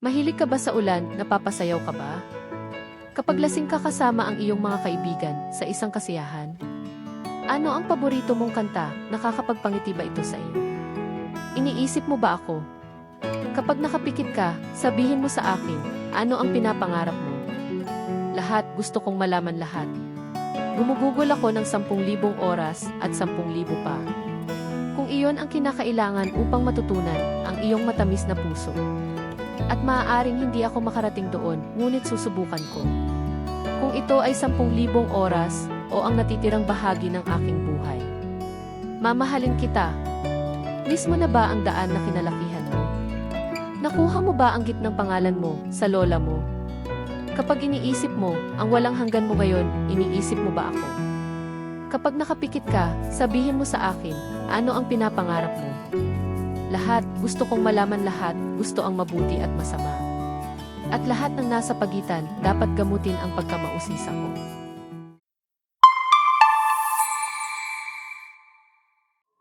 Mahilig ka ba sa ulan, napapasayaw ka ba? Kapag lasing ka kasama ang iyong mga kaibigan sa isang kasiyahan? Ano ang paborito mong kanta, nakakapagpangiti ba ito sa iyo? Iniisip mo ba ako? Kapag nakapikit ka, sabihin mo sa akin, ano ang pinapangarap mo? Lahat, gusto kong malaman lahat. Gumugugol ako ng 10,000 oras at 10,000 pa. Kung iyon ang kinakailangan upang matutunan ang iyong matamis na puso. At maaaring hindi ako makarating doon, ngunit susubukan ko. Kung ito ay 10,000 oras o ang natitirang bahagi ng aking buhay. Mamahalin kita. Miss mo na ba ang daan na kinalakihan mo? Nakuha mo ba ang gitnang pangalan mo sa lola mo? Kapag iniisip mo ang walang hanggan mo ngayon, iniisip mo ba ako? Kapag nakapikit ka, sabihin mo sa akin, ano ang pinapangarap mo? Lahat, gusto kong malaman lahat, gusto ang mabuti at masama. At lahat ng nasa pagitan, dapat gamutin ang pagkamausisa ko.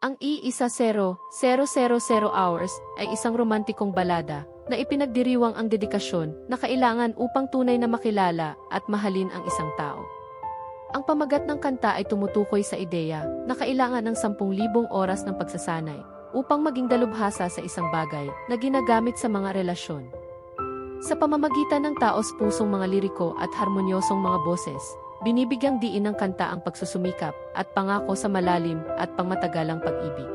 Ang I-10,000 Hours ay isang romantikong balada na ipinagdiriwang ang dedikasyon na kailangan upang tunay na makilala at mahalin ang isang tao. Ang pamagat ng kanta ay tumutukoy sa ideya na kailangan ng 10,000 oras ng pagsasanay upang maging dalubhasa sa isang bagay na ginagamit sa mga relasyon. Sa pamamagitan ng taos-pusong mga liriko at harmonyosong mga boses, binibigyang diin ng kanta ang pagsusumikap at pangako sa malalim at pangmatagalang pag-ibig.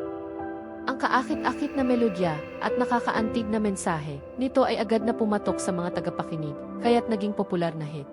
Ang kaakit-akit na melodya at nakakaantig na mensahe nito ay agad na pumatok sa mga tagapakinig, kaya't naging popular na hit.